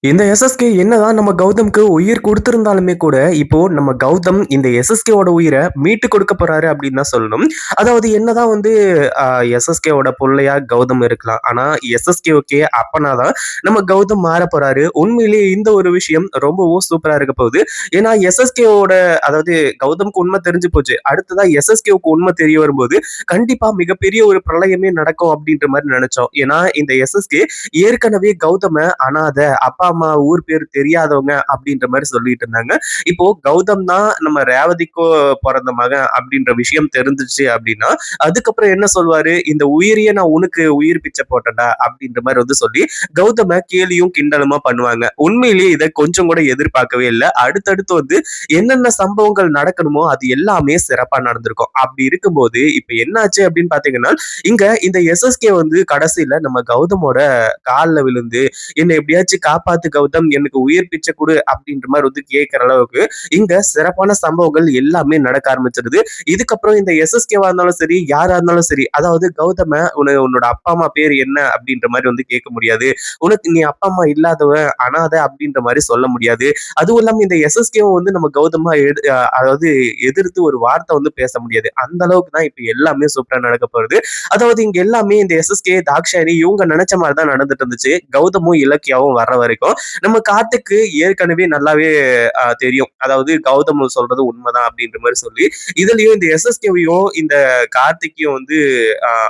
இந்த எஸ்எஸ்கே என்னதான் நம்ம கௌதம்க்கு உயிர் குடுத்திருந்தாலுமே கூட, இப்போ நம்ம கௌதம் இந்த எஸ்எஸ்கேவோட உயிர மீட்டு கொடுக்க போறாரு அப்படின்னு தான் சொல்லணும். அதாவது என்னதான் வந்து அ எஸ்எஸ்கேவோட புள்ளையா கௌதம் இருக்கலாம். ஆனா எஸ்எஸ்கேவுக்கே அப்பனா தான் நம்ம கௌதம் மாறப் போறாரு. உண்மையிலேயே இந்த ஒரு விஷயம் ரொம்பவும் சூப்பரா இருக்க போகுது. ஏன்னா எஸ்எஸ்கேவோட அதாவது கௌதம்க்கு உண்மை தெரிஞ்சு போச்சு. அடுத்ததா எஸ்எஸ்கேவுக்கு உண்மை தெரிய வரும்போது, கண்டிப்பா மிகப்பெரிய ஒரு பிரளயமே நடக்கும் அப்படின்ற மாரி நெனச்சோம். ஏன்னா இந்த எஸ்எஸ்கே ஏற்கனவே கௌதம அனாதை, அப்பா, அம்மா, ஊர் பேர் தெரியாதவங்க அப்படின்ற மாரி சொல்லிட்டு இருந்தாங்க. இப்போ கௌதம் தான் நம்ம ரேவதிக்கோ பொறந்த மகன் அப்படின்ற விஷயம் தெரிஞ்சுச்சு அப்படின்னா, அதுக்கப்புறம் என்ன சொல்வாரு? இந்த உயிரையே நான் உனக்கு உயிர் பிச்சை போட்டேன்டா அப்படின்ற மாரி வந்து சொல்லி, கௌதம கேலியும் கிண்டலுமா பண்ணுவாங்க. உண்மையிலேயே இத கொஞ்சம் கூட எதிர்பார்க்கவே இல்ல. அடுத்தடுத்து வந்து என்னென்ன சம்பவங்கள் நடக்கணுமோ அது எல்லாமே சிறப்பா நடந்திருக்கும். அப்படி இருக்கும்போது, இப்ப என்னாச்சு அப்படின்னு பார்த்தீங்கன்னா, இங்க இந்த எஸ்எஸ்கே வந்து கடைசியில நம்ம கௌதமோட கால்ல விழுந்து, "என்ன எப்படியாச்சும் காப்பாத்து கௌதம், எனக்கு உயிர் பிச்சை குடு" அப்படின்ற மாரி வந்து கேட்கிற அளவுக்கு இங்க சிறப்பான சம்பவங்கள் எல்லாமே நடக்க ஆரம்பிச்சிருது. இதுக்கப்புறம் இந்த எஸ்எஸ்கேவா இருந்தாலும் சரி, யாரா இருந்தாலும் சரி, அதாவது கௌதம உன்னோட அப்பா, அம்மா பேர் என்ன அப்படின்ற மாரி வந்து கேட்க முடியாது. உனக்கு நீ அப்பா, அம்மா இல்லாதவன், அனாதை அப்படின்ற மாரி சொல்ல முடியாது. அதுவும் இல்லாம இந்த எஸ்எஸ்கேவும் வந்து நம்ம கௌதம அதாவது எதிர்த்து ஒரு வார்த்தை வந்து பேச முடியாது. அந்த அளவுக்கு தான் இப்ப எல்லாமே சூப்பரா நடக்க போகுது. அதாவது இங்க எல்லாமே இந்த எஸ்எஸ்கே, தாக்ஷாயணி இவங்க நினைச்ச மாதிரி தான் நடந்துட்டு இருந்துச்சு. கௌதமும், இலக்கியாவும் வர்ற வரைக்கும். நம்ம கார்த்திக்கு ஏற்கனவே நல்லாவே தெரியும். அதாவது கௌதம் சொல்றது உண்மைதான் அப்படின்ற மாரி சொல்லி, இதுலயும் இந்த எஸ்எஸ்கேவையும், இந்த கார்த்திக்கையும் வந்து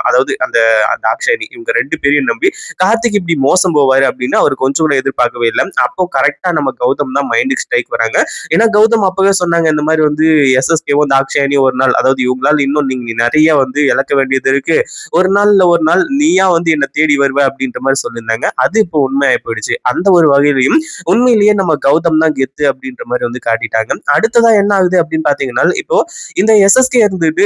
அதாவது அந்த தாக்ஷாயணி இவங்க 2 பேரையும் நம்பி கார்த்திக் இப்படி மோசம் போவாரு அப்படின்னு அவர் கொஞ்சம் கூட எதிர்பார்க்கவே இல்ல. அப்போ கரெக்ட்டா நம்ம கௌதம் தான் மைண்டுக்கு ஸ்ட்ரைக் வராங்க. ஏன்னா கௌதம் அப்பவே சொன்னாங்க இந்த மாரி வந்து எஸ்எஸ்கேவும், தாக்ஷாயணியும் ஒரு நாள் அதாவது இவங்களால இன்னும் நீங்க நெறைய வந்து இழக்க வேண்டியது இருக்கு. ஒரு நாள் இல்ல ஒரு நாள் நீயா வந்து என்ன தேடி வருவ அப்படின்ற மாரி சொல்லியிருந்தாங்க. அது இப்போ உண்மையாயி போயிடுச்சு. அந்த ஒரு வகையிலயும் உண்மையிலேயே நம்ம கௌதம் தான் கெத்து அப்படின்ற மாரி வந்து காட்டிட்டாங்க. அடுத்ததா என்ன ஆகுது அப்படின்னு பார்த்தீங்கன்னா, இப்போ இந்த எஸ்எஸ்கே இருந்துட்டு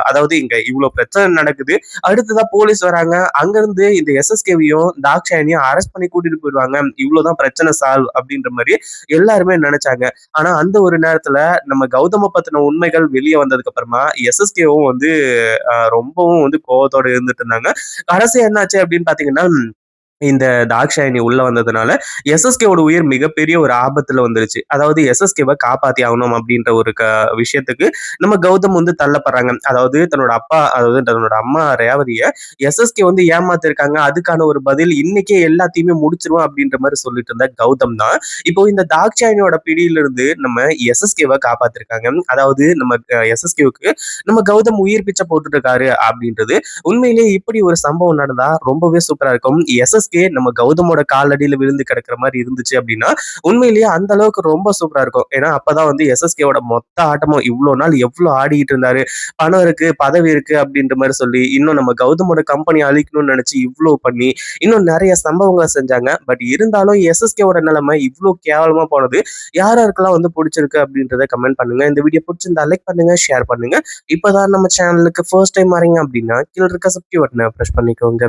அதாவது இங்க இவ்ளோ பிரச்சனை நடக்குது. அடுத்ததா போலீஸ் வராங்க. அங்கருந்து இந்த எஸ்எஸ்கேவையும், தாக்ஷாயணியும் அரெஸ்ட் பண்ணி கூட்டிட்டு போயிருவாங்க. இவ்ளோதான் பிரச்சனை சால்வ் அப்படின்ற மாரி எல்லாருமே நெனச்சாங்க. ஆனா அந்த ஒரு நேரத்துல நம்ம கௌதம பத்தின உண்மைகள் வெளிய வந்ததுக்கு அப்புறமா எஸ்எஸ்கேவும் வந்து ரொம்பவும் வந்து கோவத்தோட இருந்துட்டு இருந்தாங்க. கடைசியா என்னாச்சு அப்படின்னு பார்த்தீங்கன்னா, இந்த தாக்ஷாயணி உள்ள வந்ததுனால, எஸ்எஸ்கேவோட உயிர் மிகப்பெரிய ஒரு ஆபத்துல வந்துருச்சு. அதாவது எஸ்எஸ்கேவ காப்பாத்தி ஆகணும் அப்படின்ற ஒரு விஷயத்துக்கு நம்ம கௌதம் வந்து தள்ளப்படுறாங்க. அதாவது தன்னோட அப்பா அதாவது தன்னோட அம்மா ரேவதிய எஸ்எஸ்கே வந்து ஏமாத்திருக்காங்க. அதுக்கான ஒரு பதில் இன்னைக்கே எல்லாத்தையுமே முடிச்சுருவேன் அப்படின்ற மாரி சொல்லிட்டு இருந்த கௌதம் தான், இப்போ இந்த தாக்ஷாயணியோட பிடியிலிருந்து நம்ம எஸ்எஸ்கேவ காப்பாத்திருக்காங்க. அதாவது நம்ம எஸ்எஸ்கேவுக்கு நம்ம கௌதம் உயிர் பிச்சை போட்டுட்டு இருக்காரு அப்படின்றது உண்மையிலேயே இப்படி ஒரு சம்பவம் நடந்தா ரொம்பவே சூப்பரா இருக்கும். எஸ்எஸ்கே நம்ம கௌதமோட காலடியில விழுந்து கிடக்குற மாரி இருந்துச்சு அப்படின்னா, உண்மையிலேயே அந்த அளவுக்கு ரொம்ப சூப்பரா இருக்கும். ஏன்னா, அப்பதான் வந்து எஸ்எஸ்கேவோட மொத்த ஆட்டமும் இவ்ளோ நாள் எவ்ளோ ஆடிட்டு இருந்தாரு. பணம் இருக்கு, பதவி இருக்கு அப்படின்ற மாரி சொல்லி, இன்னும் நம்ம கௌதமோட கம்பெனி அழிக்கணும்னு நெனச்சு இவ்ளோ பண்ணி, இன்னும் நெறைய சம்பவங்கள செஞ்சாங்க. பட் இருந்தாலும் எஸ்எஸ்கேவோட நிலைமை இவ்ளோ கேவலமா போனது. யார் யாருக்கெல்லாம் வந்து புடிச்சிருக்கு அப்படின்றத கமெண்ட் பண்ணுங்க. இந்த வீடியோ புடிச்சிருந்தா லைக் பண்ணுங்க, ஷேர் பண்ணுங்க. இப்பதான் நம்ம சேனலுக்கு ஃபர்ஸ்ட் டைம் வரீங்க அப்படின்னா, கீழ இருக்க சப்ஸ்கிரைப் பட்டன பிரஸ் பண்ணிக்கோங்க.